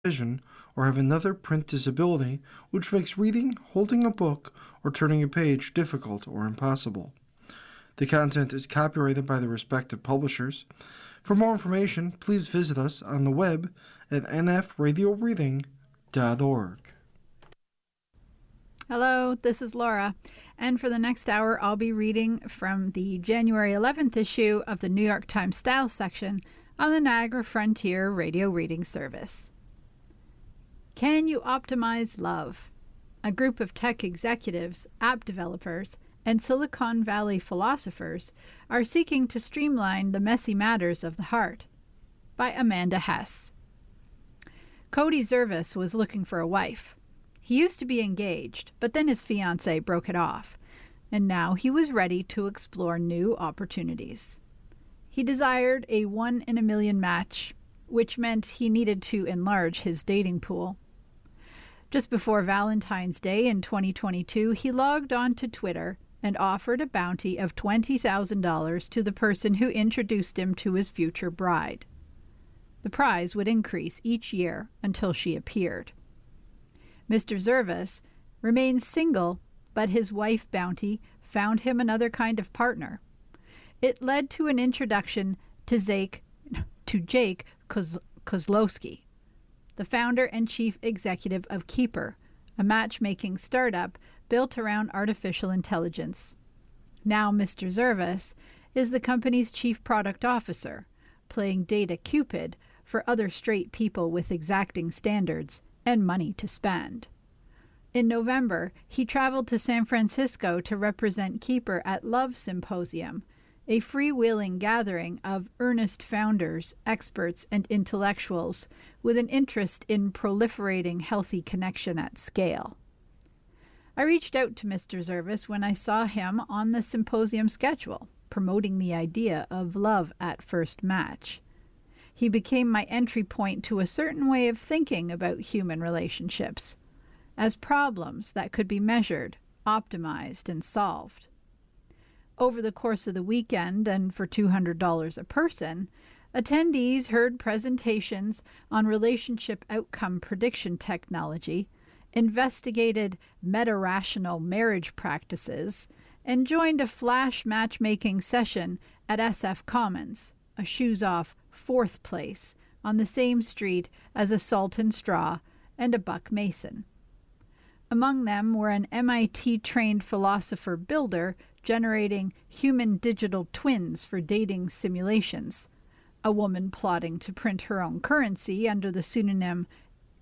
vision, or have another print disability which makes reading, holding a book, or turning a page difficult or impossible. The content is copyrighted by the respective publishers. For more information, please visit us on the web at nfradioreading.org. Hello, this is Laura, and for the next hour I'll be reading from the January 11th issue of the New York Times Style section on the Niagara Frontier Radio Reading Service. Can you optimize love? A group of tech executives, app developers, and Silicon Valley philosophers are seeking to streamline the messy matters of the heart. By Amanda Hess. Cody Zervis was looking for a wife. He used to be engaged, but then his fiancée broke it off, and now he was ready to explore new opportunities. He desired a 1 in a million match, which meant he needed to enlarge his dating pool. Just before Valentine's Day in 2022, he logged on to Twitter and offered a bounty of $20,000 to the person who introduced him to his future bride. The prize would increase each year until she appeared. Mr. Zervis remains single, but his wife bounty found him another kind of partner. It led to an introduction to Jake Kozlowski, the founder and chief executive of Keeper, a matchmaking startup built around artificial intelligence. Now Mr. Zervis is the company's chief product officer, playing data Cupid for other straight people with exacting standards and money to spend. In November, he traveled to San Francisco to represent Keeper at Love Symposium, a freewheeling gathering of earnest founders, experts, and intellectuals with an interest in proliferating healthy connection at scale. I reached out to Mr. Zervis when I saw him on the symposium schedule, promoting the idea of love at first match. He became my entry point to a certain way of thinking about human relationships, as problems that could be measured, optimized, and solved. Over the course of the weekend, and for $200 a person, attendees heard presentations on relationship outcome prediction technology, investigated meta-rational marriage practices, and joined a flash matchmaking session at SF Commons, a shoes-off fourth place on the same street as a Salt and Straw and a Buck Mason. Among them were an MIT-trained philosopher builder generating human digital twins for dating simulations, a woman plotting to print her own currency under the pseudonym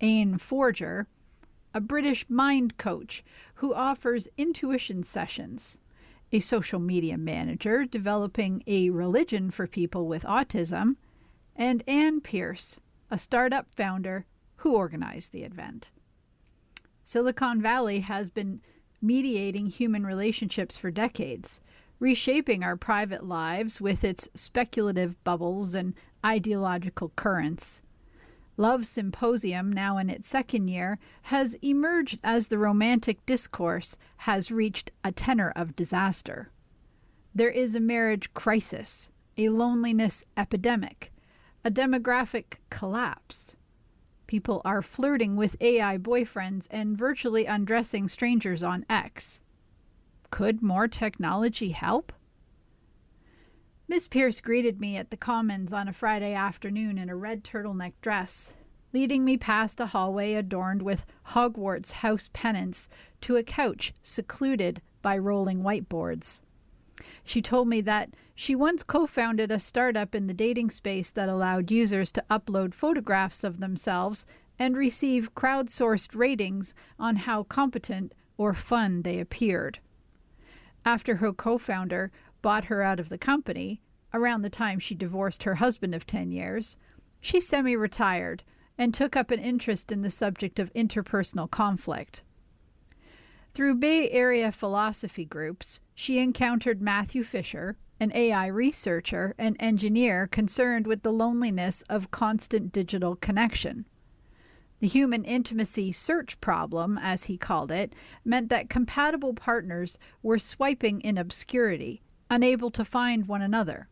Aine Forger, a British mind coach who offers intuition sessions, a social media manager developing a religion for people with autism, and Ann Pierce, a startup founder who organized the event. Silicon Valley has been mediating human relationships for decades, reshaping our private lives with its speculative bubbles and ideological currents. Love Symposium, now in its second year, has emerged as the romantic discourse has reached a tenor of disaster. There is a marriage crisis, a loneliness epidemic, a demographic collapse. People are flirting with AI boyfriends and virtually undressing strangers on X. Could more technology help? Miss Pierce greeted me at the Commons on a Friday afternoon in a red turtleneck dress, leading me past a hallway adorned with Hogwarts house pennants to a couch secluded by rolling whiteboards. She told me that she once co-founded a startup in the dating space that allowed users to upload photographs of themselves and receive crowdsourced ratings on how competent or fun they appeared. After her co-founder bought her out of the company, around the time she divorced her husband of 10 years, she semi-retired and took up an interest in the subject of interpersonal conflict. Through Bay Area philosophy groups, she encountered Matthew Fisher, an AI researcher and engineer concerned with the loneliness of constant digital connection. The human intimacy search problem, as he called it, meant that compatible partners were swiping in obscurity, unable to find one another.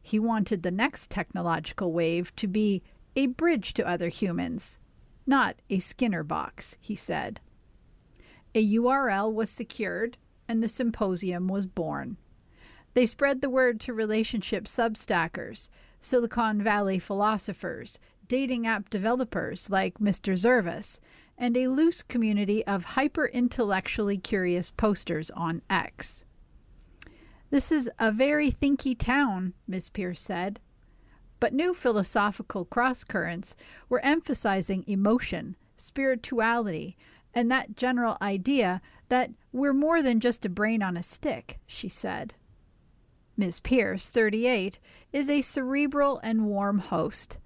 He wanted the next technological wave to be a bridge to other humans, not a Skinner box, he said. A URL was secured, and the symposium was born. They spread the word to relationship substackers, Silicon Valley philosophers, dating app developers like Mr. Zervis, and a loose community of hyper-intellectually curious posters on X. "This is a very thinky town," Ms. Pierce said. But new philosophical cross-currents were emphasizing emotion, spirituality, and that general idea that we're more than just a brain on a stick, she said. Ms. Pierce, 38, is a cerebral and warm host,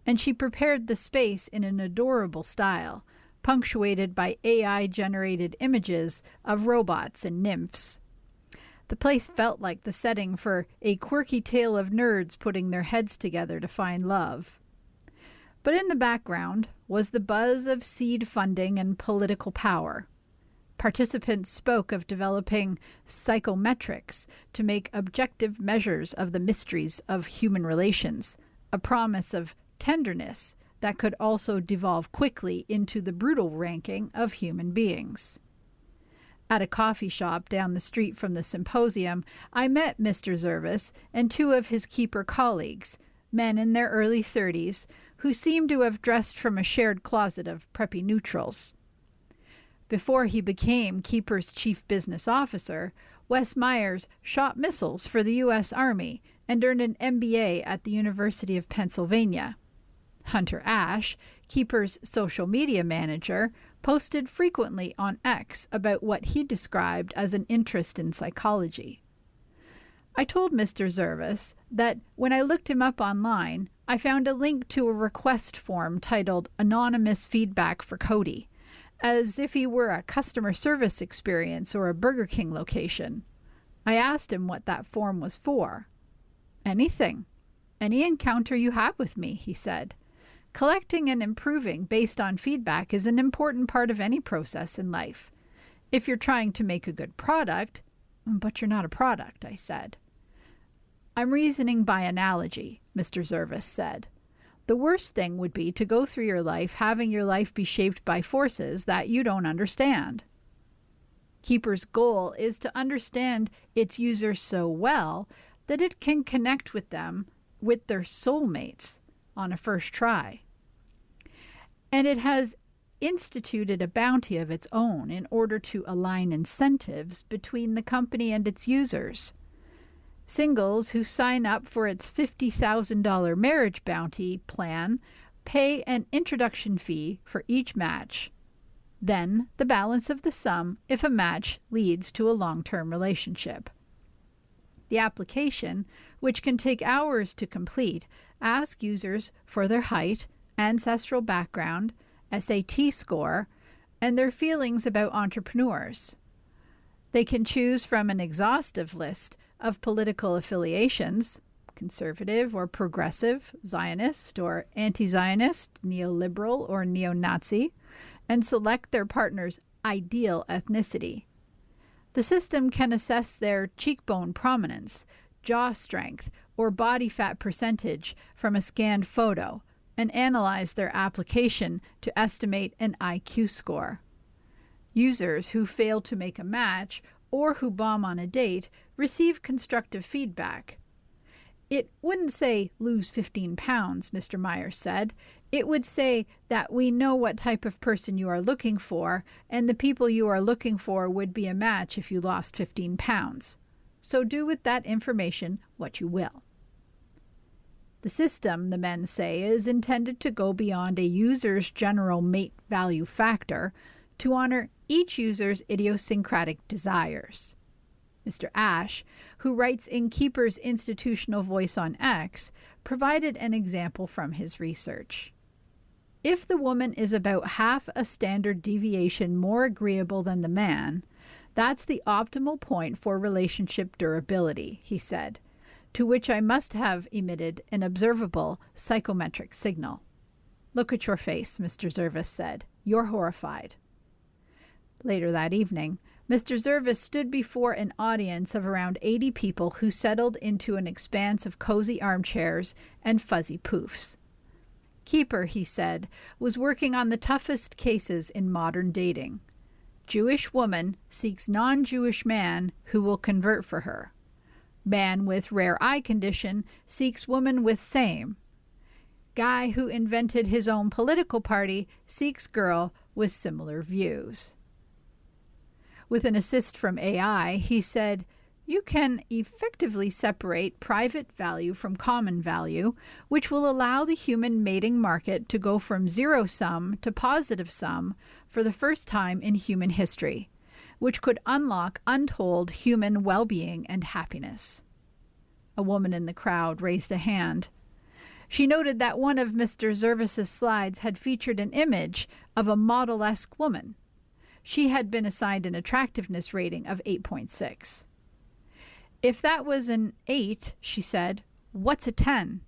and she prepared the space in an adorable style, punctuated by AI-generated images of robots and nymphs. The place felt like the setting for a quirky tale of nerds putting their heads together to find love. But in the background was the buzz of seed funding and political power. Participants spoke of developing psychometrics to make objective measures of the mysteries of human relations, a promise of tenderness that could also devolve quickly into the brutal ranking of human beings. At a coffee shop down the street from the symposium, I met Mr. Zervis and two of his Keeper colleagues, men in their early 30s, who seemed to have dressed from a shared closet of preppy neutrals. Before he became Keeper's chief business officer, Wes Myers shot missiles for the U.S. Army and earned an MBA at the University of Pennsylvania. Hunter Ash, Keeper's social media manager, posted frequently on X about what he described as an interest in psychology. I told Mr. Zervis that when I looked him up online, I found a link to a request form titled Anonymous Feedback for Cody, as if he were a customer service experience or a Burger King location. I asked him what that form was for. "Anything. Any encounter you have with me," he said. "Collecting and improving based on feedback is an important part of any process in life. If you're trying to make a good product," "But you're not a product," I said. "I'm reasoning by analogy," Mr. Zervis said. "The worst thing would be to go through your life having your life be shaped by forces that you don't understand. Keeper's goal is to understand its users so well that it can connect with them, with their soulmates, on a first try. And it has instituted a bounty of its own in order to align incentives between the company and its users. Singles who sign up for its $50,000 marriage bounty plan pay an introduction fee for each match, then the balance of the sum if a match leads to a long-term relationship. The application, which can take hours to complete, asks users for their height, ancestral background, SAT score, and their feelings about entrepreneurs. They can choose from an exhaustive list of political affiliations, conservative or progressive, Zionist or anti-Zionist, neoliberal or neo-Nazi, and select their partner's ideal ethnicity. The system can assess their cheekbone prominence, jaw strength, or body fat percentage from a scanned photo and analyze their application to estimate an IQ score. Users who fail to make a match or who bomb on a date receive constructive feedback. "It wouldn't say lose 15 pounds, Mr. Myers said. It would say that we know what type of person you are looking for, and the people you are looking for would be a match if you lost 15 pounds. So do with that information what you will." The system, the men say, is intended to go beyond a user's general mate value factor to honor each user's idiosyncratic desires. Mr. Ash, who writes in Keeper's Institutional Voice on X, provided an example from his research. If the woman is about half a standard deviation more agreeable than the man, that's the optimal point for relationship durability, he said, to which I must have emitted an observable psychometric signal. "Look at your face," Mr. Zervis said. "You're horrified." Later that evening, Mr. Zervis stood before an audience of around 80 people who settled into an expanse of cozy armchairs and fuzzy poofs. Keeper, he said, was working on the toughest cases in modern dating. Jewish woman seeks non-Jewish man who will convert for her. Man with rare eye condition seeks woman with same. Guy who invented his own political party seeks girl with similar views. With an assist from AI, he said, you can effectively separate private value from common value, which will allow the human mating market to go from zero-sum to positive-sum for the first time in human history, which could unlock untold human well-being and happiness. A woman in the crowd raised a hand. She noted that one of Mr. Zervas's slides had featured an image of a model-esque woman. She had been assigned an attractiveness rating of 8.6. If that was an 8, she said, what's a 10?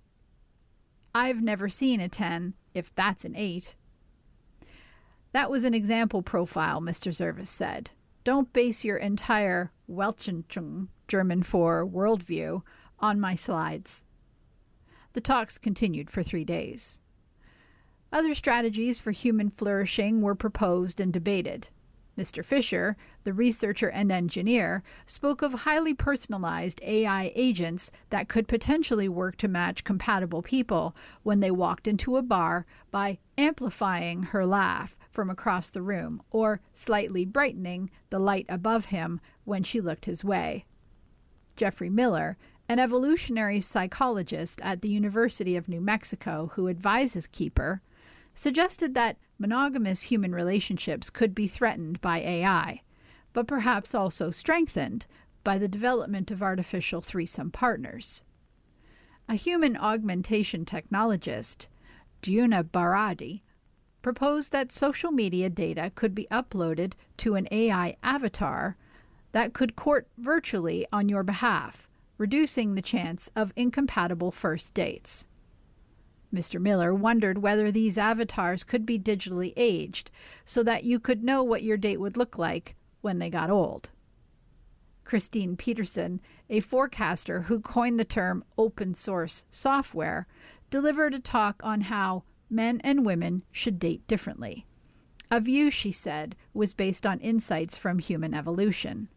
I've never seen a 10, if that's an 8. That was an example profile, Mr. Zervas said. Don't base your entire Weltanschauung, German for worldview, on my slides. The talks continued for 3 days. Other strategies for human flourishing were proposed and debated. Mr. Fisher, the researcher and engineer, spoke of highly personalized AI agents that could potentially work to match compatible people when they walked into a bar by amplifying her laugh from across the room or slightly brightening the light above him when she looked his way. Jeffrey Miller, an evolutionary psychologist at the University of New Mexico who advises Keeper, suggested that monogamous human relationships could be threatened by AI, but perhaps also strengthened by the development of artificial threesome partners. A human augmentation technologist, Djuna Baradi, proposed that social media data could be uploaded to an AI avatar that could court virtually on your behalf, reducing the chance of incompatible first dates. Mr. Miller wondered whether these avatars could be digitally aged so that you could know what your date would look like when they got old. Christine Peterson, a forecaster who coined the term open source software, delivered a talk on how men and women should date differently. A view, she said, was based on insights from human evolution.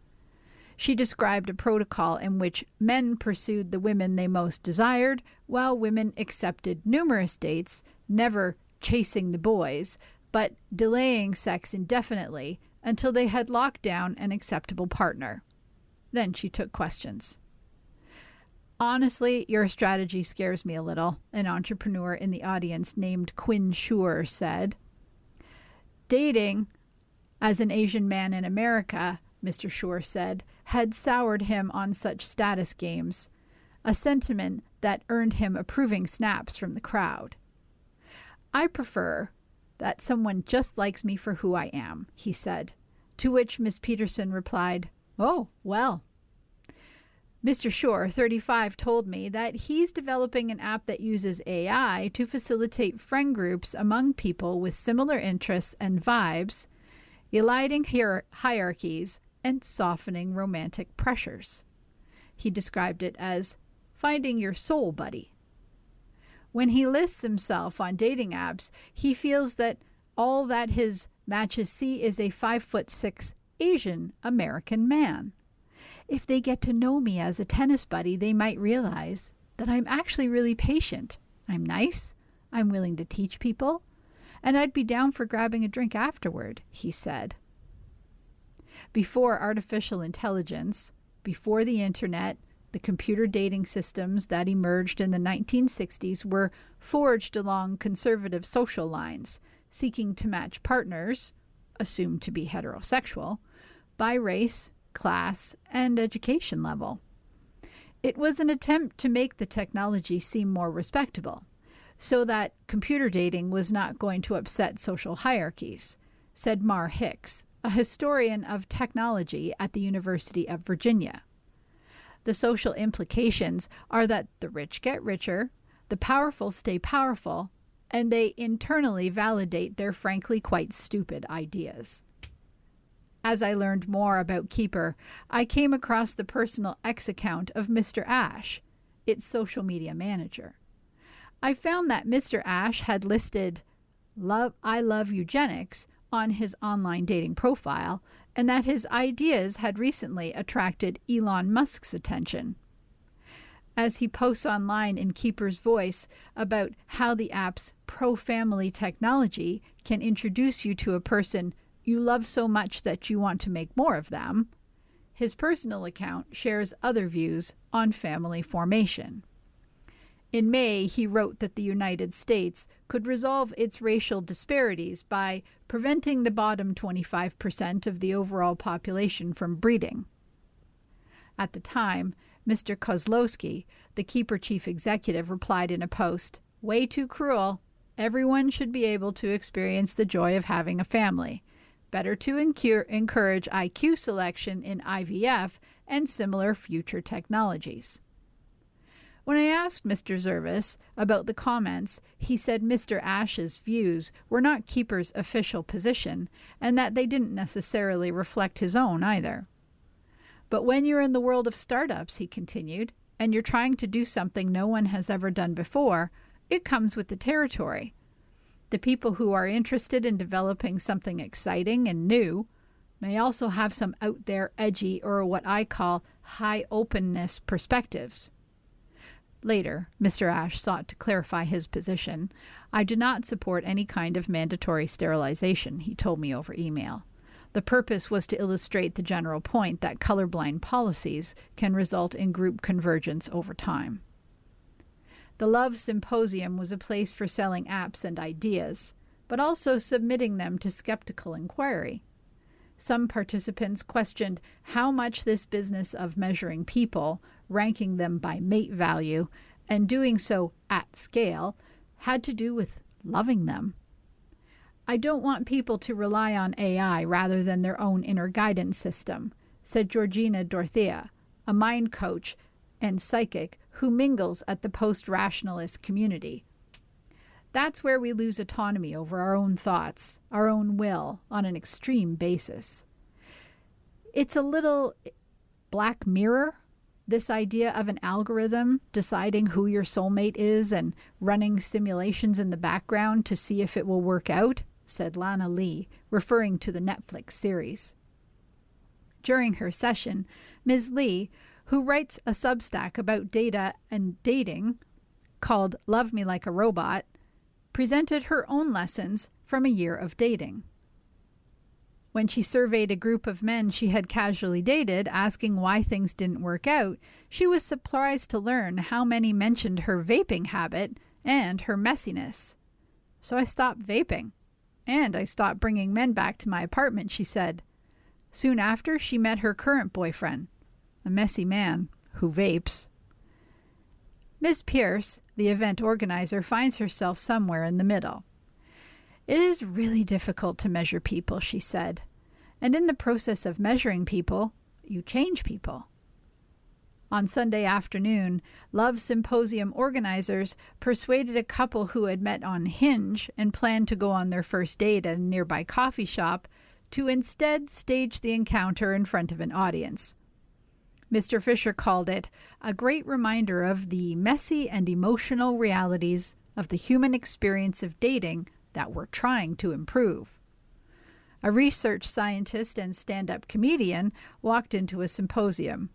She described a protocol in which men pursued the women they most desired, while women accepted numerous dates, never chasing the boys, but delaying sex indefinitely until they had locked down an acceptable partner. Then she took questions. Honestly, your strategy scares me a little, an entrepreneur in the audience named Quinn Schur said. Dating, as an Asian man in America, Mr. Schur said, had soured him on such status games, a sentiment that earned him approving snaps from the crowd. I prefer that someone just likes me for who I am, he said, to which Miss Peterson replied, oh, well. Mr. Schur, 35, told me that he's developing an app that uses AI to facilitate friend groups among people with similar interests and vibes, eliding hierarchies and softening romantic pressures. He described it as finding your soul buddy. When he lists himself on dating apps, he feels that all that his matches see is a 5'6" Asian American man. If they get to know me as a tennis buddy, they might realize that I'm actually really patient. I'm nice, I'm willing to teach people, and I'd be down for grabbing a drink afterward, he said. Before artificial intelligence, before the internet, the computer dating systems that emerged in the 1960s were forged along conservative social lines, seeking to match partners, assumed to be heterosexual, by race, class, and education level. It was an attempt to make the technology seem more respectable, so that computer dating was not going to upset social hierarchies, said Mar Hicks, a historian of technology at the University of Virginia. The social implications are that the rich get richer, the powerful stay powerful, and they internally validate their frankly quite stupid ideas. As I learned more about Keeper, I came across the personal X account of Mr. Ash, its social media manager. I found that Mr. Ashe had listed I love eugenics on his online dating profile, and that his ideas had recently attracted Elon Musk's attention. As he posts online in Keeper's Voice about how the app's pro-family technology can introduce you to a person you love so much that you want to make more of them, his personal account shares other views on family formation. In May, he wrote that the United States could resolve its racial disparities by preventing the bottom 25% of the overall population from breeding. At the time, Mr. Kozlowski, the Keeper chief executive, replied in a post, "Way too cruel. Everyone should be able to experience the joy of having a family. Better to encourage IQ selection in IVF and similar future technologies." When I asked Mr. Zervis about the comments, he said Mr. Ashe's views were not Keeper's official position and that they didn't necessarily reflect his own either. But when you're in the world of startups, he continued, and you're trying to do something no one has ever done before, it comes with the territory. The people who are interested in developing something exciting and new may also have some out there edgy or what I call high openness perspectives. Later, Mr. Ashe sought to clarify his position. "I do not support any kind of mandatory sterilization," he told me over email. The purpose was to illustrate the general point that colorblind policies can result in group convergence over time. The Love Symposium was a place for selling apps and ideas, but also submitting them to skeptical inquiry. Some participants questioned how much this business of measuring people, ranking them by mate value, and doing so at scale, had to do with loving them. "I don't want people to rely on AI rather than their own inner guidance system," said Georgina Dorothea, a mind coach and psychic who mingles at the post-rationalist community. "That's where we lose autonomy over our own thoughts, our own will, on an extreme basis." It's a little Black Mirror, this idea of an algorithm deciding who your soulmate is and running simulations in the background to see if it will work out, said Lana Lee, referring to the Netflix series. During her session, Ms. Lee, who writes a Substack about data and dating called Love Me Like a Robot, presented her own lessons from a year of dating. When she surveyed a group of men she had casually dated, asking why things didn't work out, she was surprised to learn how many mentioned her vaping habit and her messiness. "So I stopped vaping, and I stopped bringing men back to my apartment," she said. Soon after, she met her current boyfriend, a messy man who vapes. Miss Pierce, the event organizer, finds herself somewhere in the middle. "It is really difficult to measure people," she said. "And in the process of measuring people, you change people." On Sunday afternoon, Love Symposium organizers persuaded a couple who had met on Hinge and planned to go on their first date at a nearby coffee shop to instead stage the encounter in front of an audience. Mr. Fisher called it a great reminder of the messy and emotional realities of the human experience of dating that we're trying to improve. A research scientist and stand-up comedian walked into a symposium.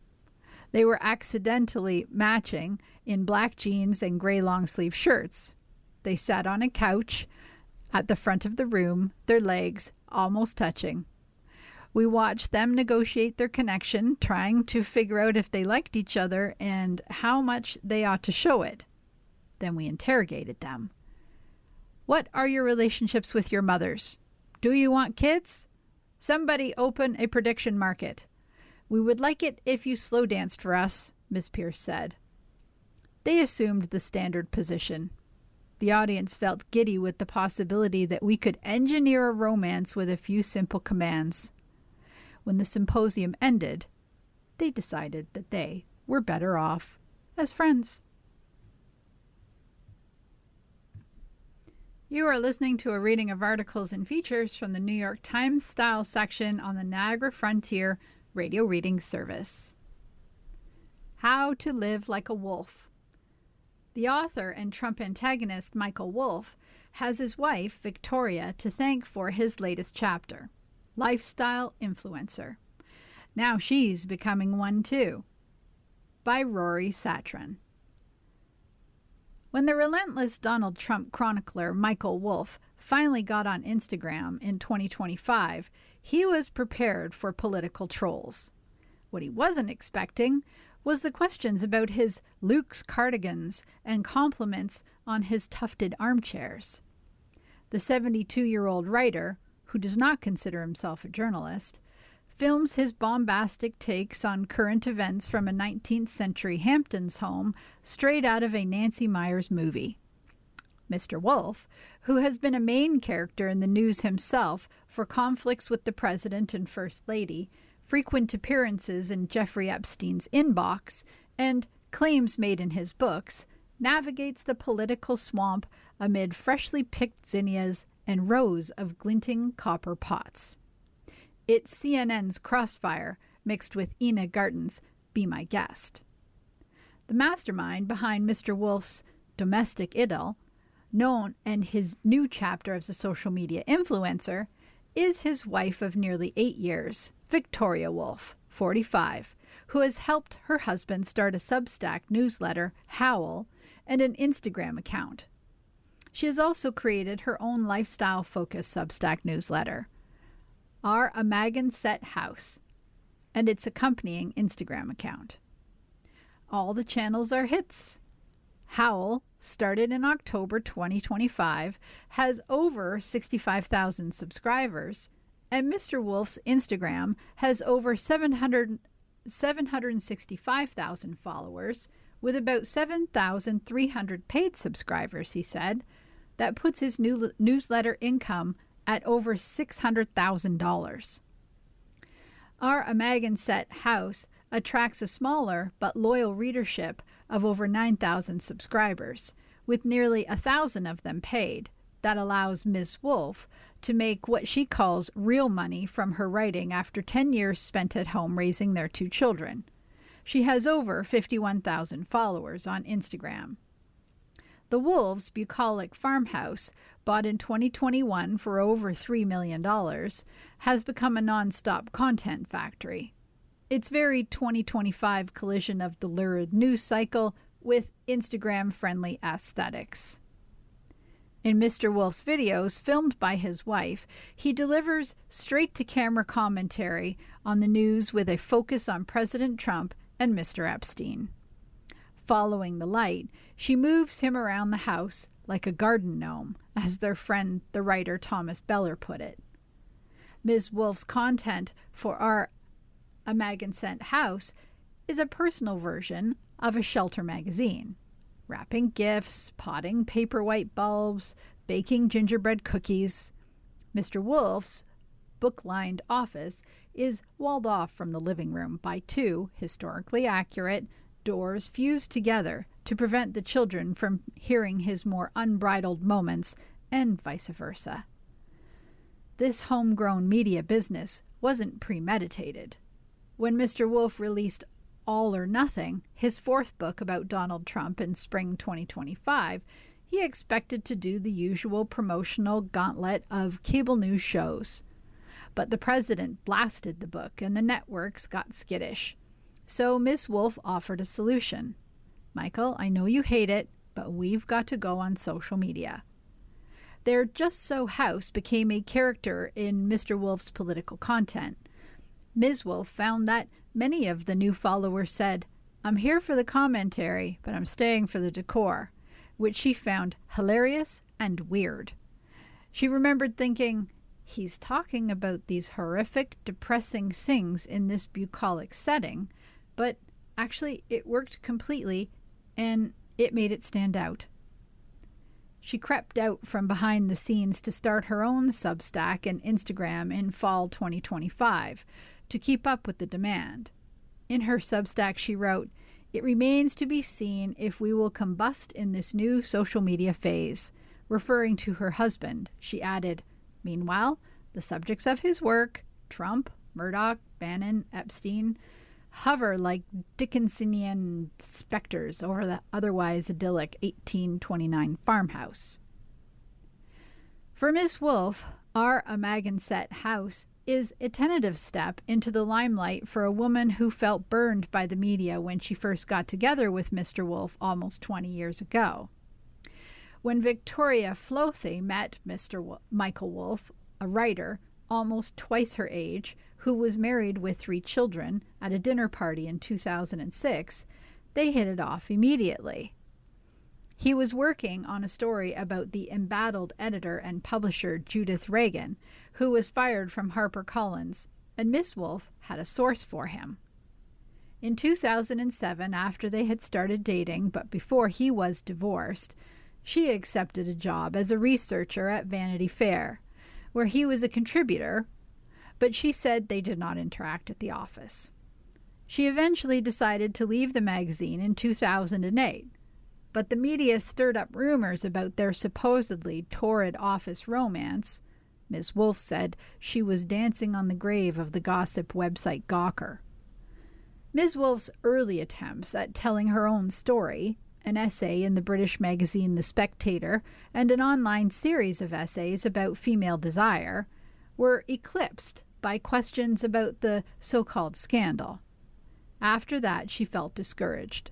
They were accidentally matching in black jeans and gray long-sleeve shirts. They sat on a couch at the front of the room, their legs almost touching. We watched them negotiate their connection, trying to figure out if they liked each other and how much they ought to show it. Then we interrogated them. "What are your relationships with your mothers? Do you want kids? Somebody open a prediction market. We would like it if you slow danced for us," Miss Pierce said. They assumed the standard position. The audience felt giddy with the possibility that we could engineer a romance with a few simple commands. When the symposium ended, they decided that they were better off as friends. You are listening to a reading of articles and features from the New York Times Style section on the Niagara Frontier Radio Reading Service. How to Live Like a Wolf. The author and Trump antagonist Michael Wolff has his wife, Victoria, to thank for his latest chapter, Lifestyle Influencer. Now she's becoming one too. By Rory Satran. When the relentless Donald Trump chronicler Michael Wolff finally got on Instagram in 2025, he was prepared for political trolls. What he wasn't expecting was the questions about his Luke's cardigans and compliments on his tufted armchairs. The 72-year-old writer, who does not consider himself a journalist, films his bombastic takes on current events from a 19th century Hamptons home straight out of a Nancy Meyers movie. Mr. Wolff, who has been a main character in the news himself for conflicts with the President and First Lady, frequent appearances in Jeffrey Epstein's inbox, and claims made in his books, navigates the political swamp amid freshly picked zinnias and rows of glinting copper pots. It's CNN's Crossfire mixed with Ina Garten's Be My Guest. The mastermind behind Mr. Wolff's domestic idyll, known and his new chapter as a social media influencer, is his wife of nearly 8 years, Victoria Wolff, 45, who has helped her husband start a Substack newsletter, Howl, and an Instagram account. She has also created her own lifestyle-focused Substack newsletter, Our Amagansett House, and its accompanying Instagram account. All the channels are hits. Howl, started in October 2025, has over 65,000 subscribers, and Mr. Wolff's Instagram has over 765,000 followers, with about 7,300 paid subscribers, he said. That puts his new newsletter income at over $600,000. Our Amagansett House attracts a smaller but loyal readership of over 9,000 subscribers, with nearly 1,000 of them paid. That allows Ms. Wolff to make what she calls real money from her writing after 10 years spent at home raising their 2 children. She has over 51,000 followers on Instagram. The Wolffs' bucolic farmhouse, bought in 2021 for over $3 million, has become a non-stop content factory. Its very 2025 collision of the lurid news cycle with Instagram-friendly aesthetics. In Mr. Wolff's videos, filmed by his wife, he delivers straight-to-camera commentary on the news with a focus on President Trump and Mr. Epstein. Following the light, she moves him around the house like a garden gnome, as their friend, the writer Thomas Beller, put it. Ms. Wolff's content for Our Amagansett House is a personal version of a shelter magazine, wrapping gifts, potting paper-white bulbs, baking gingerbread cookies. Mr. Wolff's book-lined office is walled off from the living room by 2 historically accurate doors fused together to prevent the children from hearing his more unbridled moments, and vice versa. This homegrown media business wasn't premeditated. When Mr. Wolff released All or Nothing, his 4th book about Donald Trump in spring 2025, he expected to do the usual promotional gauntlet of cable news shows. But the president blasted the book and the networks got skittish. So Ms. Wolff offered a solution. Michael, I know you hate it, but we've got to go on social media. Their Just So house became a character in Mr. Wolff's political content. Ms. Wolff found that many of the new followers said, I'm here for the commentary, but I'm staying for the decor, which she found hilarious and weird. She remembered thinking, he's talking about these horrific, depressing things in this bucolic setting, but actually it worked completely, and it made it stand out. She crept out from behind the scenes to start her own Substack and Instagram in fall 2025 to keep up with the demand. In her Substack, she wrote, "It remains to be seen if we will combust in this new social media phase." Referring to her husband, she added, "Meanwhile, the subjects of his work, Trump, Murdoch, Bannon, Epstein, hover like Dickensian specters over the otherwise idyllic 1829 farmhouse. For Miss Wolfe, our Amagansett house is a tentative step into the limelight for a woman who felt burned by the media when she first got together with Mr. Wolfe almost 20 years ago. When Victoria Flothe met Michael Wolfe, a writer almost twice her age, who was married with 3 children, at a dinner party in 2006, they hit it off immediately. He was working on a story about the embattled editor and publisher Judith Reagan, who was fired from HarperCollins, and Miss Wolfe had a source for him. In 2007, after they had started dating, but before he was divorced, she accepted a job as a researcher at Vanity Fair, where he was a contributor, but she said they did not interact at the office. She eventually decided to leave the magazine in 2008, but the media stirred up rumors about their supposedly torrid office romance. Ms. Wolfe said she was dancing on the grave of the gossip website Gawker. Ms. Wolfe's early attempts at telling her own story, an essay in the British magazine The Spectator, and an online series of essays about female desire, were eclipsed by questions about the so-called scandal. After that, she felt discouraged.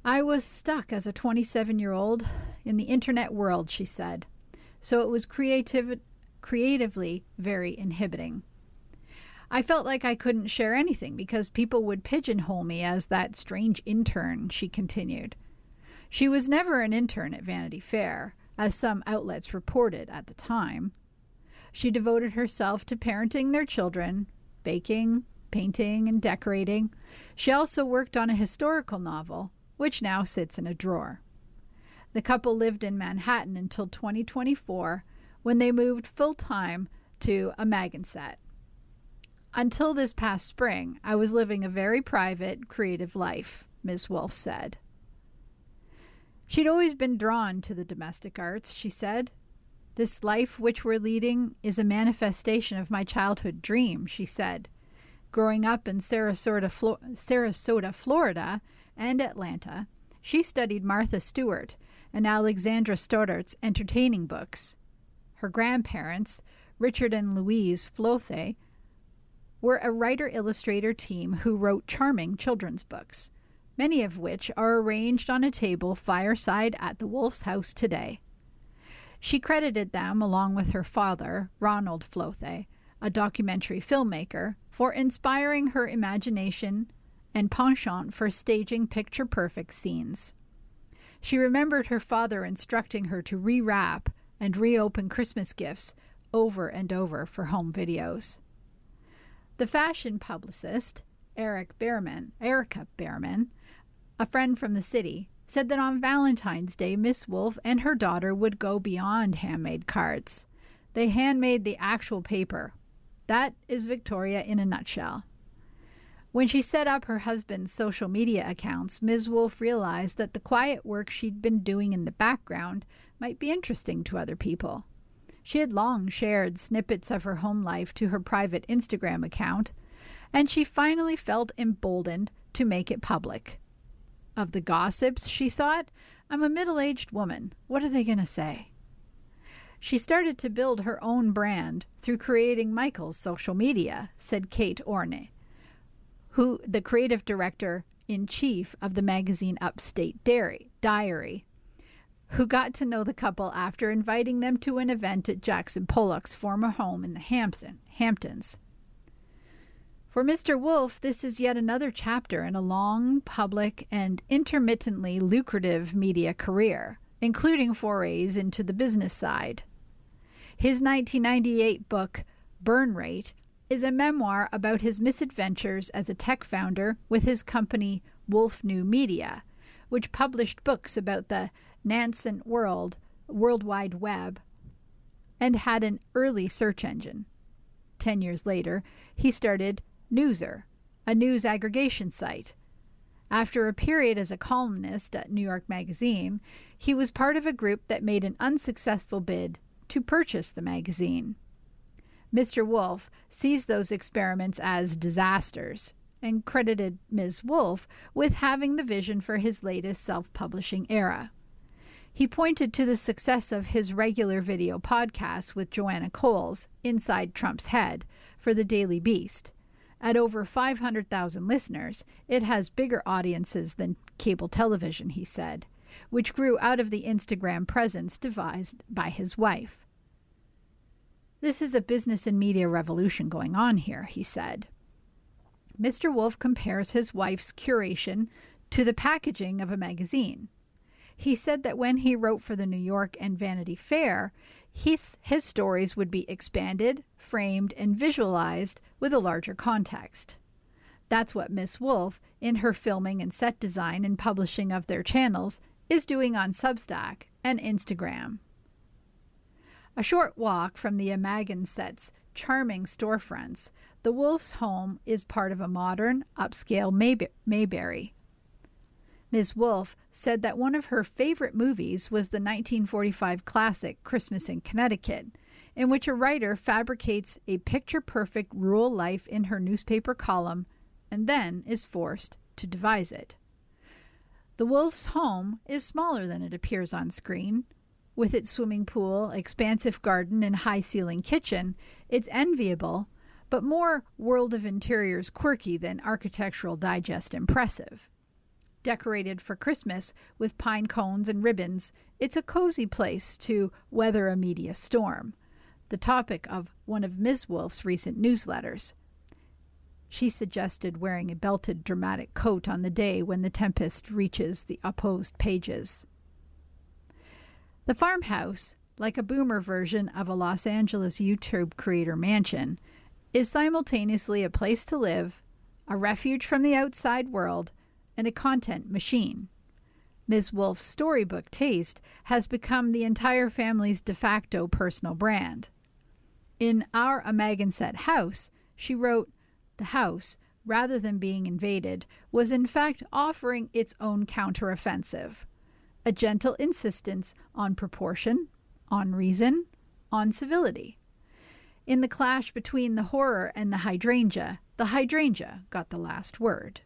"I was stuck as a 27-year-old in the internet world," she said, "so it was creatively very inhibiting. I felt like I couldn't share anything because people would pigeonhole me as that strange intern," she continued. She was never an intern at Vanity Fair, as some outlets reported at the time. She devoted herself to parenting their children, baking, painting, and decorating. She also worked on a historical novel, which now sits in a drawer. The couple lived in Manhattan until 2024, when they moved full-time to Amagansett. "Until this past spring, I was living a very private, creative life," Ms. Wolfe said. She'd always been drawn to the domestic arts, she said. "This life which we're leading is a manifestation of my childhood dream," she said. Growing up in Sarasota, Florida, and Atlanta, she studied Martha Stewart and Alexandra Stoddart's entertaining books. Her grandparents, Richard and Louise Flothe, were a writer-illustrator team who wrote charming children's books, many of which are arranged on a table fireside at the Wolfe's house today. She credited them, along with her father, Ronald Flothe, a documentary filmmaker, for inspiring her imagination and penchant for staging picture-perfect scenes. She remembered her father instructing her to rewrap and reopen Christmas gifts over and over for home videos. The fashion publicist, Erica Behrman, a friend from the city, said that on Valentine's Day, Miss Wolfe and her daughter would go beyond handmade cards. They handmade the actual paper. That is Victoria in a nutshell. When she set up her husband's social media accounts, Ms. Wolfe realized that the quiet work she'd been doing in the background might be interesting to other people. She had long shared snippets of her home life to her private Instagram account, and she finally felt emboldened to make it public. Of the gossips, she thought, "I'm a middle-aged woman. What are they going to say?" She started to build her own brand through creating Michael's social media, said Kate Orne, the creative director-in-chief of the magazine Upstate Diary, who got to know the couple after inviting them to an event at Jackson Pollock's former home in the Hamptons. For Mr. Wolfe, this is yet another chapter in a long, public, and intermittently lucrative media career, including forays into the business side. His 1998 book, Burn Rate, is a memoir about his misadventures as a tech founder with his company Wolfe New Media, which published books about the nascent World Wide Web, and had an early search engine. 10 years later, he started Newser, a news aggregation site. After a period as a columnist at New York Magazine, he was part of a group that made an unsuccessful bid to purchase the magazine. Mr. Wolfe sees those experiments as disasters and credited Ms. Wolf with having the vision for his latest self-publishing era. He pointed to the success of his regular video podcast with Joanna Coles, Inside Trump's Head, for the Daily Beast. At over 500,000 listeners, it has bigger audiences than cable television, he said, which grew out of the Instagram presence devised by his wife. This is a business and media revolution going on here, he said. Mr. Wolf compares his wife's curation to the packaging of a magazine. He said that when he wrote for the New York and Vanity Fair, his stories would be expanded, framed, and visualized with a larger context. That's what Miss Wolf, in her filming and set design and publishing of their channels, is doing on Substack and Instagram. A short walk from the Amagansets' charming storefronts, the Wolf's home is part of a modern, upscale Mayberry. Ms. Wolf said that one of her favorite movies was the 1945 classic Christmas in Connecticut, in which a writer fabricates a picture-perfect rural life in her newspaper column and then is forced to devise it. The Wolf's home is smaller than it appears on screen. With its swimming pool, expansive garden, and high-ceiling kitchen, it's enviable, but more World of Interiors quirky than Architectural Digest impressive. Decorated for Christmas with pine cones and ribbons, it's a cozy place to weather a media storm, the topic of one of Ms. Wolf's recent newsletters. She suggested wearing a belted dramatic coat on the day when the tempest reaches the opposed pages. The farmhouse, like a boomer version of a Los Angeles YouTube creator mansion, is simultaneously a place to live, a refuge from the outside world, and a content machine. Ms. Wolf's storybook taste has become the entire family's de facto personal brand. In Our Amagansett House, she wrote, "The house, rather than being invaded, was in fact offering its own counteroffensive. A gentle insistence on proportion, on reason, on civility. In the clash between the horror and the hydrangea got the last word."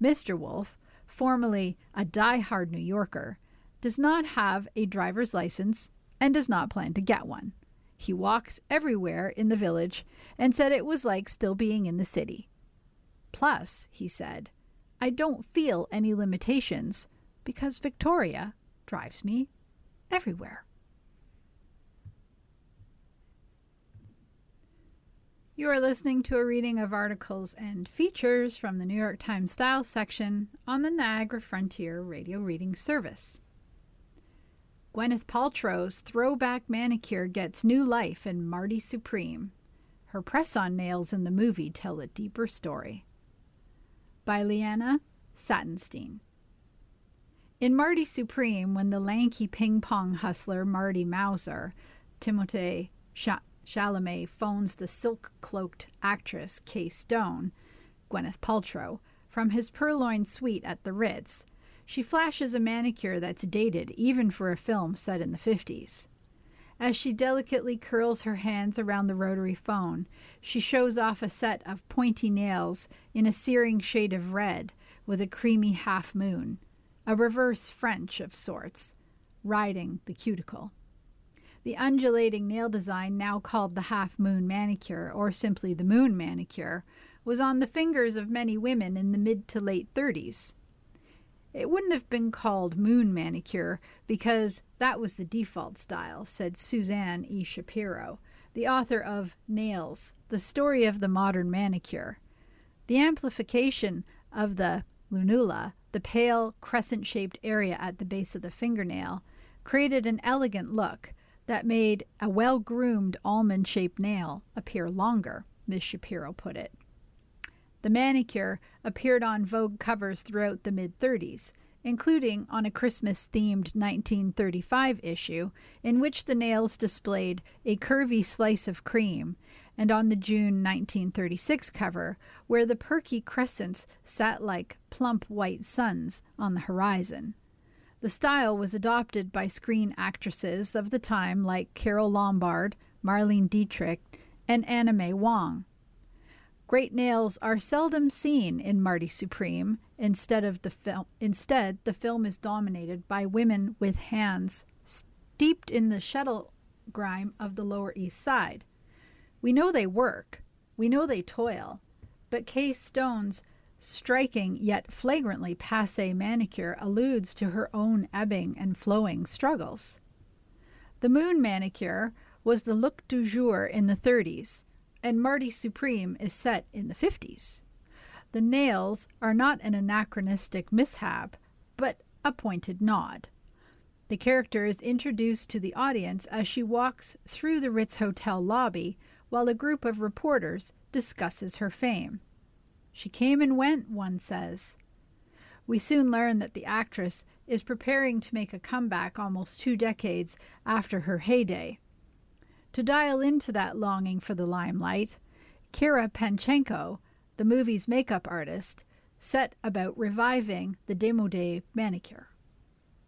Mr. Wolf, formerly a die-hard New Yorker, does not have a driver's license and does not plan to get one. He walks everywhere in the village and said it was like still being in the city. Plus, he said, "I don't feel any limitations because Victoria drives me everywhere." You are listening to a reading of articles and features from the New York Times Style section on the Niagara Frontier Radio Reading Service. Gwyneth Paltrow's throwback manicure gets new life in Marty Supreme. Her press-on nails in the movie tell a deeper story. By Leanna Satinstein. In Marty Supreme, when the lanky ping-pong hustler Marty Mauser, Timothée Chalamet phones the silk-cloaked actress Kay Stone, Gwyneth Paltrow, from his purloined suite at the Ritz, she flashes a manicure that's dated even for a film set in the 50s. As she delicately curls her hands around the rotary phone, she shows off a set of pointy nails in a searing shade of red with a creamy half moon, a reverse French of sorts, riding the cuticle. The undulating nail design, now called the half-moon manicure, or simply the moon manicure, was on the fingers of many women in the mid to late 30s. It wouldn't have been called moon manicure because that was the default style, said Suzanne E. Shapiro, the author of Nails, The Story of the Modern Manicure. The amplification of the lunula, the pale crescent-shaped area at the base of the fingernail, created an elegant look that made a well-groomed almond-shaped nail appear longer, Ms. Shapiro put it. The manicure appeared on Vogue covers throughout the mid-30s, including on a Christmas-themed 1935 issue in which the nails displayed a curvy slice of cream, and on the June 1936 cover where the perky crescents sat like plump white suns on the horizon. The style was adopted by screen actresses of the time like Carole Lombard, Marlene Dietrich, and Anna May Wong. Great nails are seldom seen in Marty Supreme. Instead, the film is dominated by women with hands steeped in the shuttle grime of the Lower East Side. We know they work. We know they toil. But Kay Stone's striking yet flagrantly passé manicure alludes to her own ebbing and flowing struggles. The moon manicure was the look du jour in the 30s, and Marty Supreme is set in the 50s. The nails are not an anachronistic mishap, but a pointed nod. The character is introduced to the audience as she walks through the Ritz Hotel lobby while a group of reporters discusses her fame. She came and went, one says. We soon learn that the actress is preparing to make a comeback almost 2 decades after her heyday. To dial into that longing for the limelight, Kira Panchenko, the movie's makeup artist, set about reviving the démodé manicure.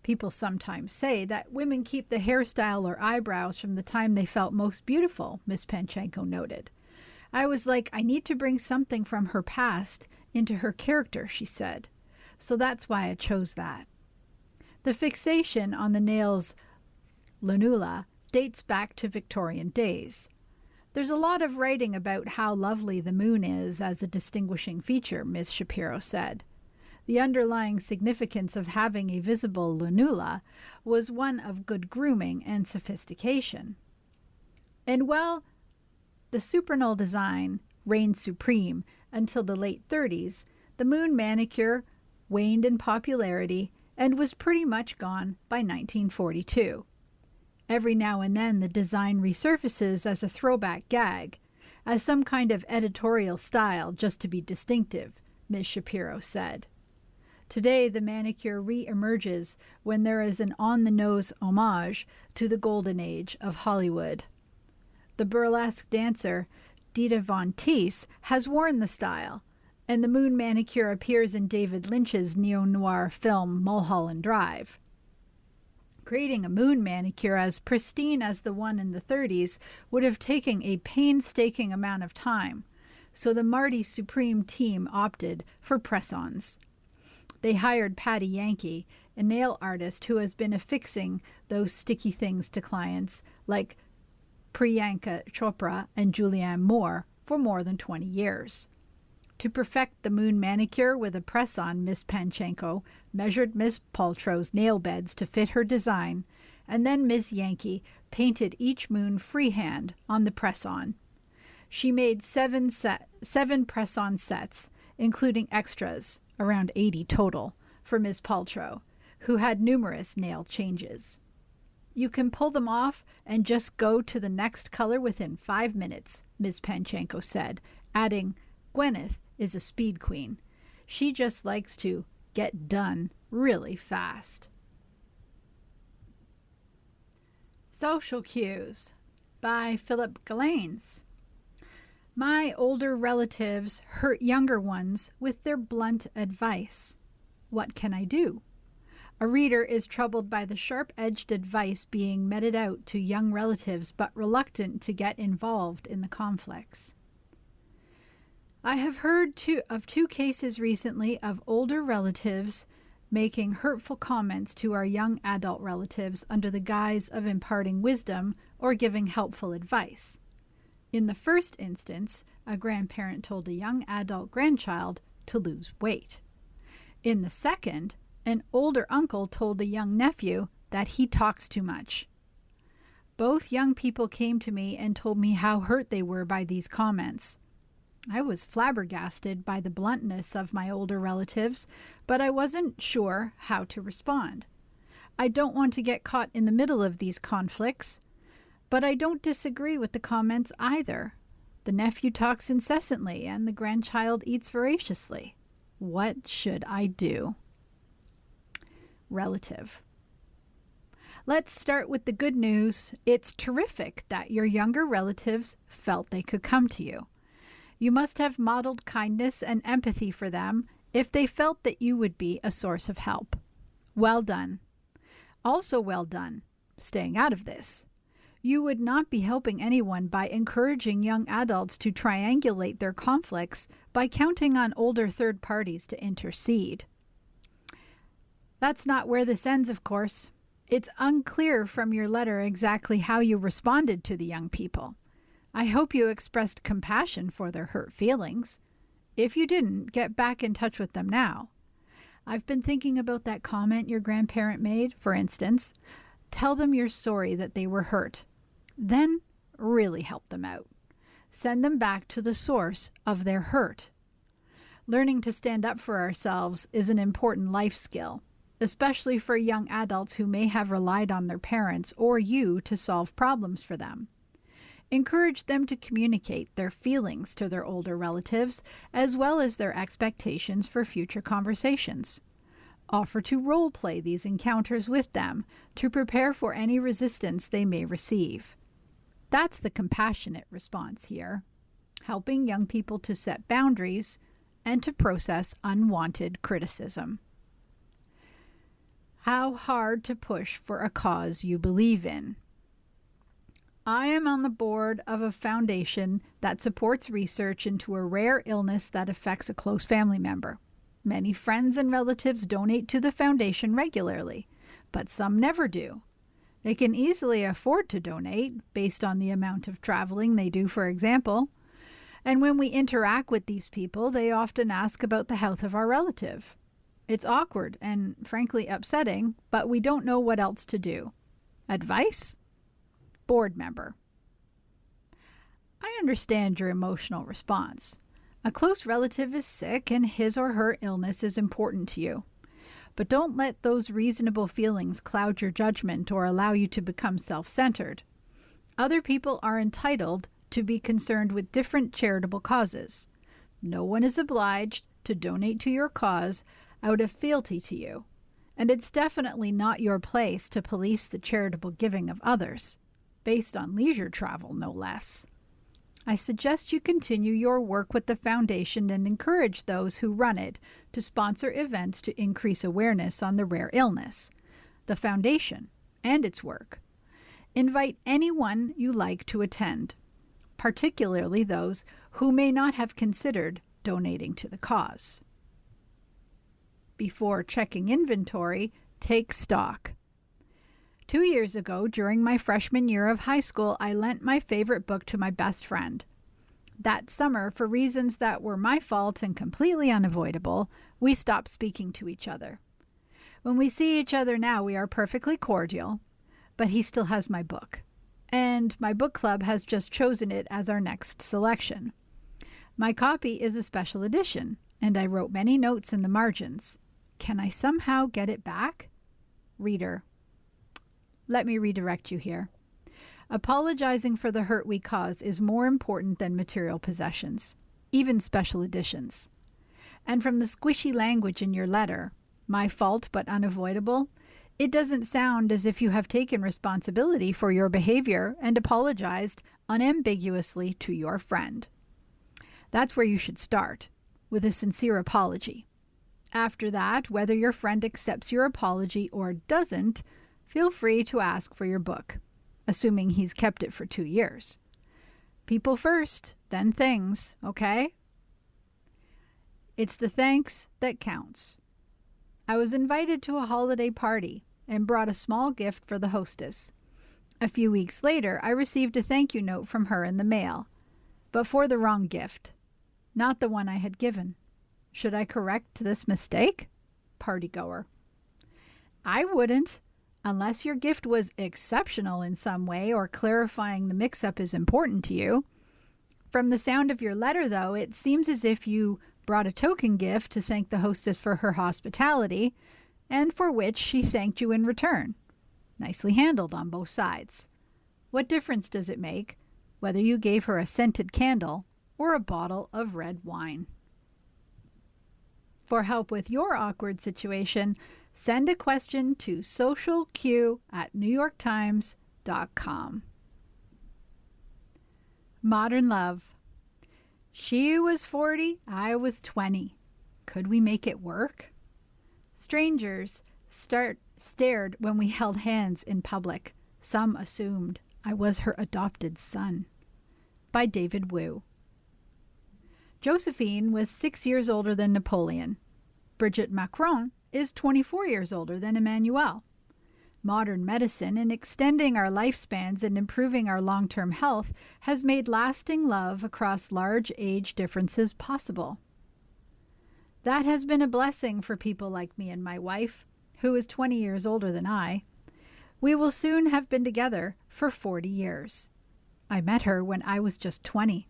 People sometimes say that women keep the hairstyle or eyebrows from the time they felt most beautiful, Miss Panchenko noted. I was like, I need to bring something from her past into her character, she said. So that's why I chose that. The fixation on the nails lunula dates back to Victorian days. There's a lot of writing about how lovely the moon is as a distinguishing feature, Ms. Shapiro said. The underlying significance of having a visible lunula was one of good grooming and sophistication. And while the supernal design reigned supreme until the late 30s, the moon manicure waned in popularity and was pretty much gone by 1942. Every now and then the design resurfaces as a throwback gag, as some kind of editorial style just to be distinctive, Ms. Shapiro said. Today the manicure re-emerges when there is an on-the-nose homage to the golden age of Hollywood. The burlesque dancer Dita Von Teese has worn the style, and the moon manicure appears in David Lynch's neo-noir film Mulholland Drive. Creating a moon manicure as pristine as the one in the 30s would have taken a painstaking amount of time, so the Marty Supreme team opted for press-ons. They hired Patty Yankee, a nail artist who has been affixing those sticky things to clients like Priyanka Chopra and Julianne Moore for more than 20 years. To perfect the moon manicure with a press-on, Miss Panchenko measured Miss Paltrow's nail beds to fit her design, and then Miss Yankee painted each moon freehand on the press-on. She made seven press-on sets, including extras, around 80 total, for Miss Paltrow, who had numerous nail changes. You can pull them off and just go to the next color within 5 minutes, Ms. Panchenko said, adding, Gwyneth is a speed queen. She just likes to get done really fast. Social Cues by Philip Galanes. My older relatives hurt younger ones with their blunt advice. What can I do? A reader is troubled by the sharp-edged advice being meted out to young relatives but reluctant to get involved in the conflicts. I have heard of two cases recently of older relatives making hurtful comments to our young adult relatives under the guise of imparting wisdom or giving helpful advice. In the first instance, a grandparent told a young adult grandchild to lose weight. In the second, an older uncle told a young nephew that he talks too much. Both young people came to me and told me how hurt they were by these comments. I was flabbergasted by the bluntness of my older relatives, but I wasn't sure how to respond. I don't want to get caught in the middle of these conflicts, but I don't disagree with the comments either. The nephew talks incessantly and the grandchild eats voraciously. What should I do? Relative. Let's start with the good news. It's terrific that your younger relatives felt they could come to you. You must have modeled kindness and empathy for them if they felt that you would be a source of help. Well done. Also well done, staying out of this. You would not be helping anyone by encouraging young adults to triangulate their conflicts by counting on older third parties to intercede. That's not where this ends, of course. It's unclear from your letter exactly how you responded to the young people. I hope you expressed compassion for their hurt feelings. If you didn't, get back in touch with them now. I've been thinking about that comment your grandparent made, for instance. Tell them you're sorry that they were hurt. Then really help them out. Send them back to the source of their hurt. Learning to stand up for ourselves is an important life skill, especially for young adults who may have relied on their parents or you to solve problems for them. Encourage them to communicate their feelings to their older relatives, as well as their expectations for future conversations. Offer to role-play these encounters with them to prepare for any resistance they may receive. That's the compassionate response here, helping young people to set boundaries and to process unwanted criticism. How hard to push for a cause you believe in. I am on the board of a foundation that supports research into a rare illness that affects a close family member. Many friends and relatives donate to the foundation regularly, but some never do. They can easily afford to donate based on the amount of traveling they do, for example. And when we interact with these people, they often ask about the health of our relative. It's awkward and frankly upsetting, but we don't know what else to do. Advice? Board member. I understand your emotional response. A close relative is sick and his or her illness is important to you. But don't let those reasonable feelings cloud your judgment or allow you to become self-centered. Other people are entitled to be concerned with different charitable causes. No one is obliged to donate to your cause out of fealty to you, and it's definitely not your place to police the charitable giving of others, based on leisure travel, no less. I suggest you continue your work with the foundation and encourage those who run it to sponsor events to increase awareness on the rare illness, the foundation, and its work. Invite anyone you like to attend, particularly those who may not have considered donating to the cause. Before checking inventory, take stock. 2 years ago, during my freshman year of high school, I lent my favorite book to my best friend. That summer, for reasons that were my fault and completely unavoidable, we stopped speaking to each other. When we see each other now, we are perfectly cordial, but he still has my book. And my book club has just chosen it as our next selection. My copy is a special edition, and I wrote many notes in the margins. Can I somehow get it back? Reader. Let me redirect you here. Apologizing for the hurt we cause is more important than material possessions, even special editions. And from the squishy language in your letter, my fault but unavoidable, it doesn't sound as if you have taken responsibility for your behavior and apologized unambiguously to your friend. That's where you should start, with a sincere apology. After that, whether your friend accepts your apology or doesn't, feel free to ask for your book, assuming he's kept it for 2 years. People first, then things, okay? It's the thanks that counts. I was invited to a holiday party and brought a small gift for the hostess. A few weeks later, I received a thank you note from her in the mail, but for the wrong gift, not the one I had given. Should I correct this mistake? Partygoer. I wouldn't. Unless your gift was exceptional in some way or clarifying the mix-up is important to you. From the sound of your letter, though, it seems as if you brought a token gift to thank the hostess for her hospitality, and for which she thanked you in return. Nicely handled on both sides. What difference does it make whether you gave her a scented candle or a bottle of red wine? For help with your awkward situation, send a question to socialq@newyorktimes.com. Modern love. She was 40, I was 20. Could we make it work? Strangers stared when we held hands in public. Some assumed I was her adopted son. By David Wu. Josephine was 6 years older than Napoleon. Brigitte Macron is 24 years older than Emmanuel. Modern medicine, in extending our lifespans and improving our long-term health, has made lasting love across large age differences possible. That has been a blessing for people like me and my wife, who is 20 years older than I. We will soon have been together for 40 years. I met her when I was just 20.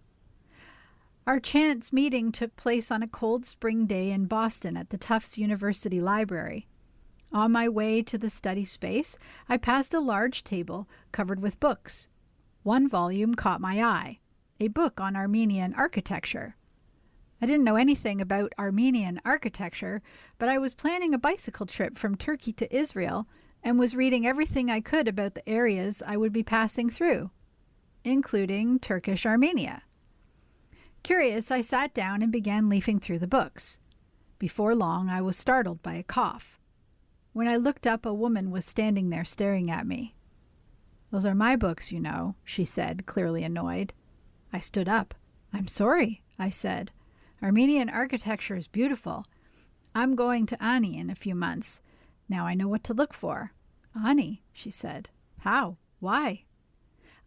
Our chance meeting took place on a cold spring day in Boston at the Tufts University Library. On my way to the study space, I passed a large table covered with books. One volume caught my eye, a book on Armenian architecture. I didn't know anything about Armenian architecture, but I was planning a bicycle trip from Turkey to Israel and was reading everything I could about the areas I would be passing through, including Turkish Armenia. Curious, I sat down and began leafing through the books. Before long, I was startled by a cough. When I looked up, a woman was standing there staring at me. "Those are my books, you know," she said, clearly annoyed. I stood up. "I'm sorry," I said. "Armenian architecture is beautiful. I'm going to Ani in a few months. Now I know what to look for." "Ani," she said. "How? Why?"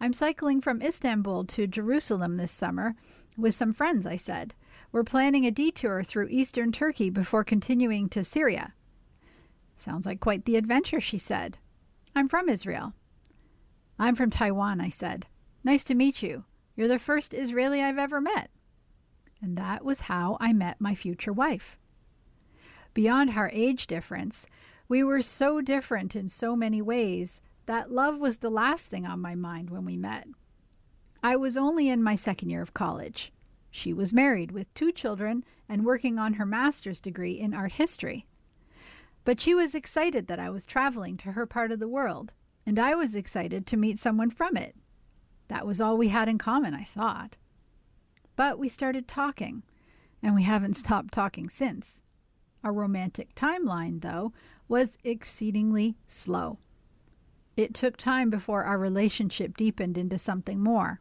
"I'm cycling from Istanbul to Jerusalem this summer with some friends," I said. "We're planning a detour through eastern Turkey before continuing to Syria." "Sounds like quite the adventure," she said. "I'm from Israel." "I'm from Taiwan," I said. "Nice to meet you. You're the first Israeli I've ever met." And that was how I met my future wife. Beyond our age difference, we were so different in so many ways that love was the last thing on my mind when we met. I was only in my second year of college. She was married with 2 children and working on her master's degree in art history. But she was excited that I was traveling to her part of the world, and I was excited to meet someone from it. That was all we had in common, I thought. But we started talking, and we haven't stopped talking since. Our romantic timeline, though, was exceedingly slow. It took time before our relationship deepened into something more.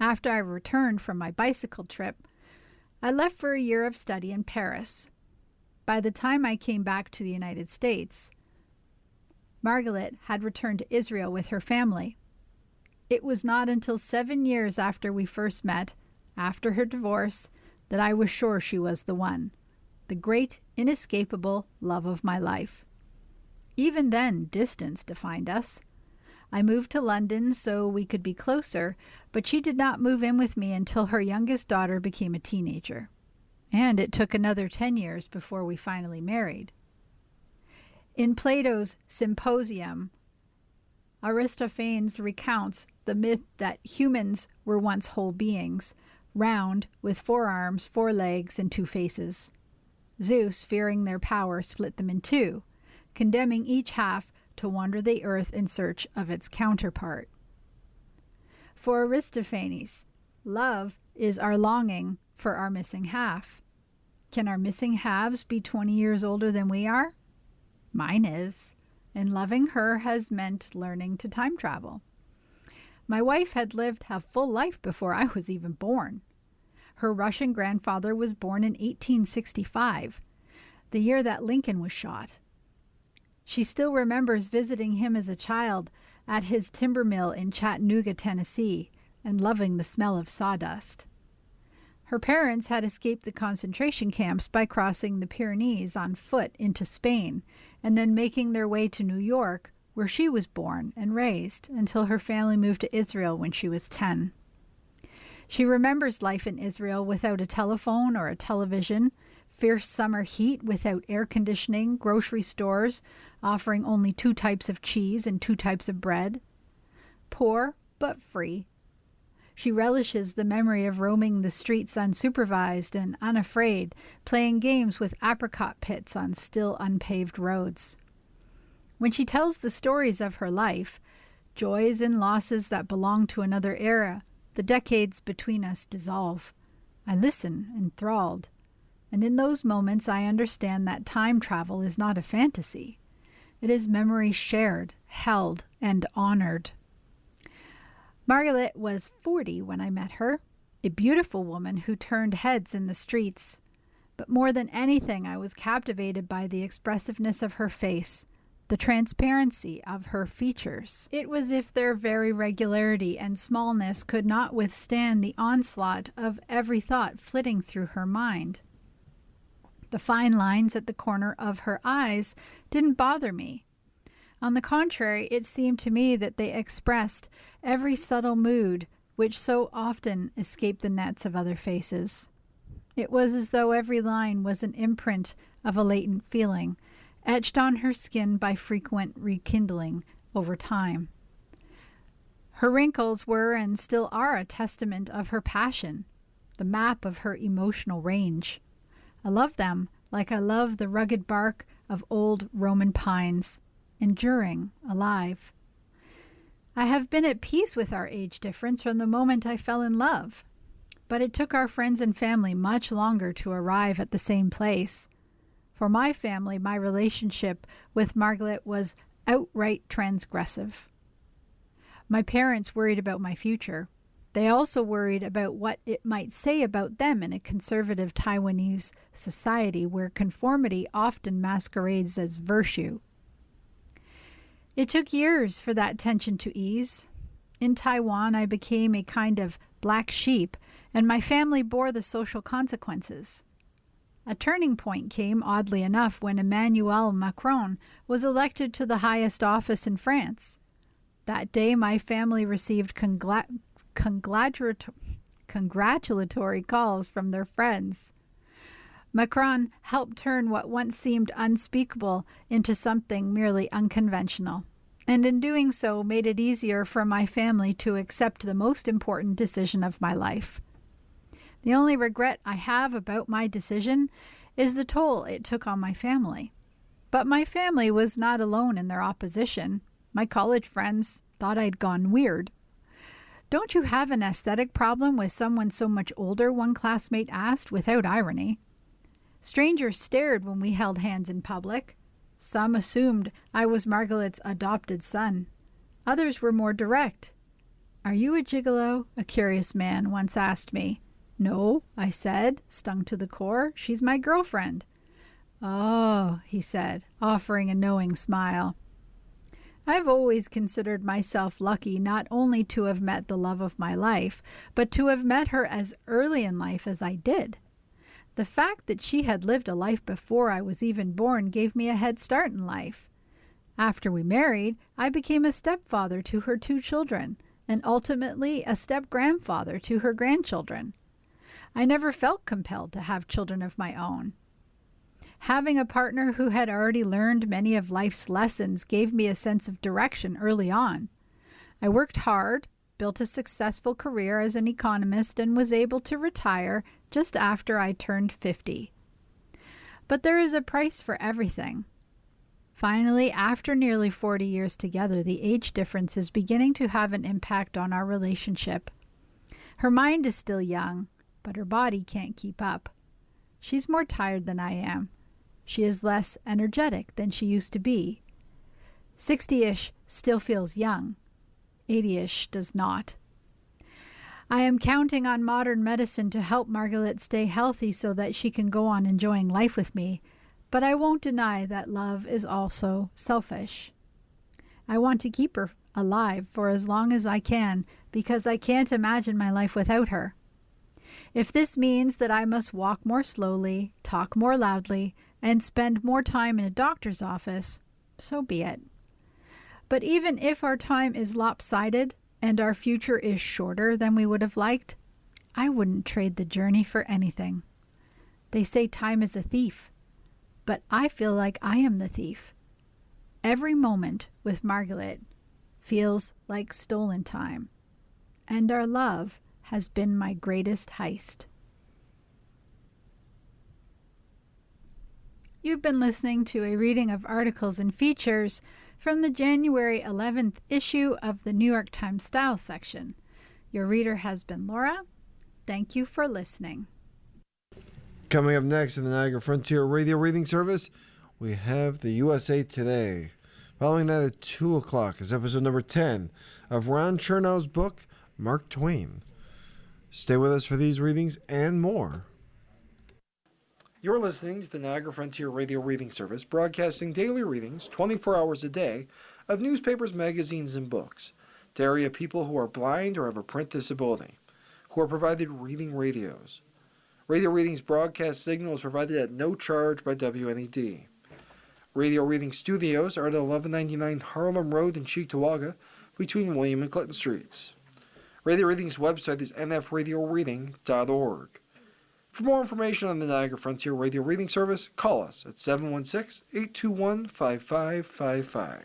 After I returned from my bicycle trip, I left for a year of study in Paris. By the time I came back to the United States, Margaret had returned to Israel with her family. It was not until 7 years after we first met, after her divorce, that I was sure she was the one, the great, inescapable love of my life. Even then, distance defined us. I moved to London so we could be closer, but she did not move in with me until her youngest daughter became a teenager. And it took another 10 years before we finally married. In Plato's Symposium, Aristophanes recounts the myth that humans were once whole beings, round, with 4 arms, 4 legs, and 2 faces. Zeus, fearing their power, split them in 2, condemning each half to wander the earth in search of its counterpart. For Aristophanes, love is our longing for our missing half. Can our missing halves be 20 years older than we are? Mine is, and loving her has meant learning to time travel. My wife had lived a full life before I was even born. Her Russian grandfather was born in 1865, the year that Lincoln was shot. She still remembers visiting him as a child at his timber mill in Chattanooga, Tennessee, and loving the smell of sawdust. Her parents had escaped the concentration camps by crossing the Pyrenees on foot into Spain, and then making their way to New York, where she was born and raised until her family moved to Israel when she was 10. She remembers life in Israel without a telephone or a television, fierce summer heat without air conditioning, grocery stores offering only 2 types of cheese and 2 types of bread. Poor, but free. She relishes the memory of roaming the streets unsupervised and unafraid, playing games with apricot pits on still unpaved roads. When she tells the stories of her life, joys and losses that belong to another era, the decades between us dissolve. I listen, enthralled. And in those moments I understand that time travel is not a fantasy. It is memory shared, held, and honored. Margaret was 40 when I met her, a beautiful woman who turned heads in the streets. But more than anything, I was captivated by the expressiveness of her face, the transparency of her features. It was as if their very regularity and smallness could not withstand the onslaught of every thought flitting through her mind. The fine lines at the corner of her eyes didn't bother me. On the contrary, it seemed to me that they expressed every subtle mood which so often escaped the nets of other faces. It was as though every line was an imprint of a latent feeling, etched on her skin by frequent rekindling over time. Her wrinkles were and still are a testament of her passion, the map of her emotional range. I love them like I love the rugged bark of old Roman pines, enduring, alive. I have been at peace with our age difference from the moment I fell in love, but it took our friends and family much longer to arrive at the same place. For my family, my relationship with Margaret was outright transgressive. My parents worried about my future. They also worried about what it might say about them in a conservative Taiwanese society where conformity often masquerades as virtue. It took years for that tension to ease. In Taiwan, I became a kind of black sheep, and my family bore the social consequences. A turning point came, oddly enough, when Emmanuel Macron was elected to the highest office in France. That day, my family received congratulatory calls from their friends. Macron helped turn what once seemed unspeakable into something merely unconventional, and in doing so made it easier for my family to accept the most important decision of my life. The only regret I have about my decision is the toll it took on my family. But my family was not alone in their opposition. My college friends thought I'd gone weird. "Don't you have an aesthetic problem with someone so much older?" one classmate asked without irony. Strangers stared when we held hands in public. Some assumed I was Margaret's adopted son. Others were more direct. "Are you a gigolo?" a curious man once asked me. "No," I said, stung to the core. "She's my girlfriend." "Oh," he said, offering a knowing smile. I've always considered myself lucky not only to have met the love of my life, but to have met her as early in life as I did. The fact that she had lived a life before I was even born gave me a head start in life. After we married, I became a stepfather to her 2 children, and ultimately a step-grandfather to her grandchildren. I never felt compelled to have children of my own. Having a partner who had already learned many of life's lessons gave me a sense of direction early on. I worked hard, built a successful career as an economist, and was able to retire just after I turned 50. But there is a price for everything. Finally, after nearly 40 years together, the age difference is beginning to have an impact on our relationship. Her mind is still young, but her body can't keep up. She's more tired than I am. She is less energetic than she used to be. 60-ish still feels young. 80-ish does not. I am counting on modern medicine to help Margaret stay healthy so that she can go on enjoying life with me, but I won't deny that love is also selfish. I want to keep her alive for as long as I can because I can't imagine my life without her. If this means that I must walk more slowly, talk more loudly, and spend more time in a doctor's office, so be it. But even if our time is lopsided and our future is shorter than we would have liked, I wouldn't trade the journey for anything. They say time is a thief, but I feel like I am the thief. Every moment with Margaret feels like stolen time, and our love has been my greatest heist. You've been listening to a reading of articles and features from the January 11th issue of the New York Times Style section. Your reader has been Laura. Thank you for listening. Coming up next in the Niagara Frontier Radio Reading Service, we have the USA Today. Following that at 2 o'clock is episode number 10 of Ron Chernow's book, Mark Twain. Stay with us for these readings and more. You're listening to the Niagara Frontier Radio Reading Service, broadcasting daily readings 24 hours a day of newspapers, magazines, and books to area people who are blind or have a print disability, who are provided reading radios. Radio Readings broadcast signal is provided at no charge by WNED. Radio Reading Studios are at 1199 Harlem Road in Cheektowaga, between William and Clinton Streets. Radio Reading's website is nfradioreading.org. For more information on the Niagara Frontier Radio Reading Service, call us at 716-821-5555.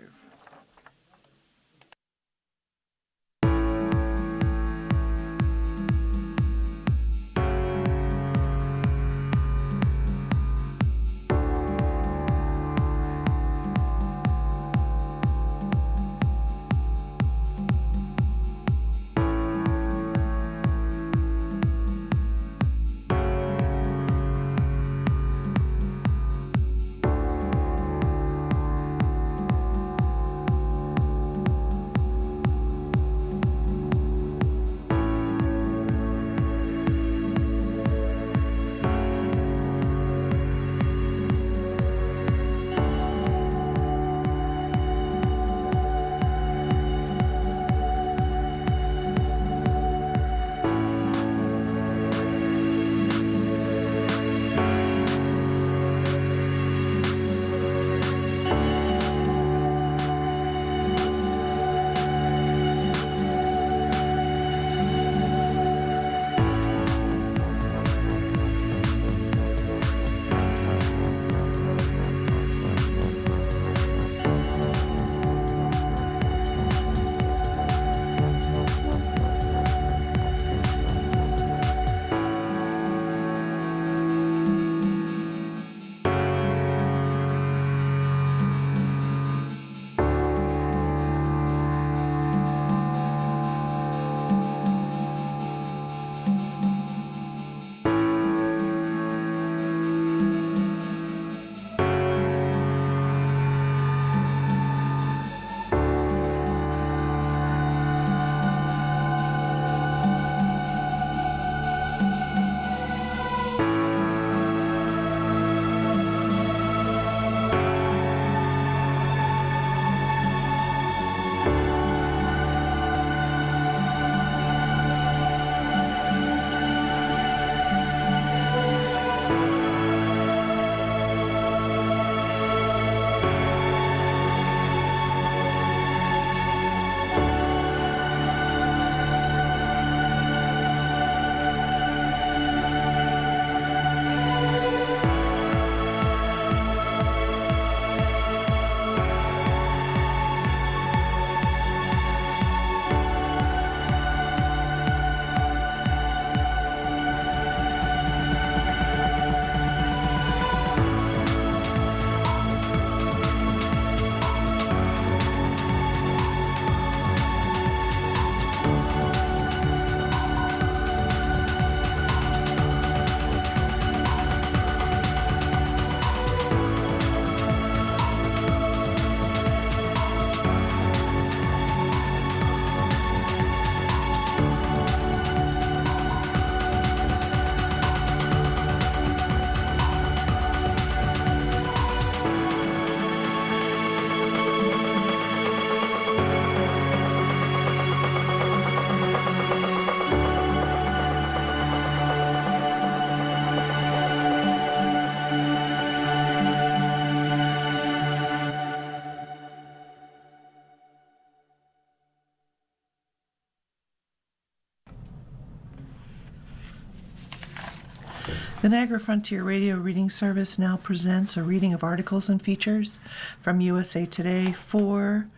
The Niagara Frontier Radio Reading Service now presents a reading of articles and features from USA Today for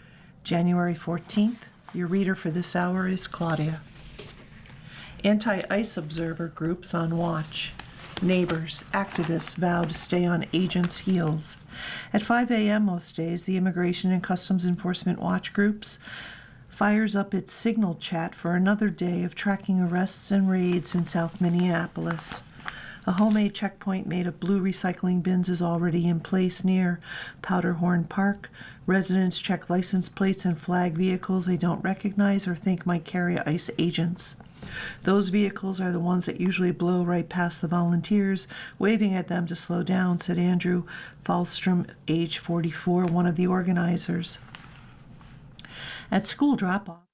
January 14th. Your reader for this hour is Claudia. Anti-ICE observer groups on watch. Neighbors, activists vow to stay on agents' heels. At 5 a.m. most days, the Immigration and Customs Enforcement Watch Groups fires up its signal chat for another day of tracking arrests and raids in South Minneapolis. A homemade checkpoint made of blue recycling bins is already in place near Powderhorn Park. Residents check license plates and flag vehicles they don't recognize or think might carry ICE agents. Those vehicles are the ones that usually blow right past the volunteers, waving at them to slow down, said Andrew Falstrom, age 44, one of the organizers. At school drop-off,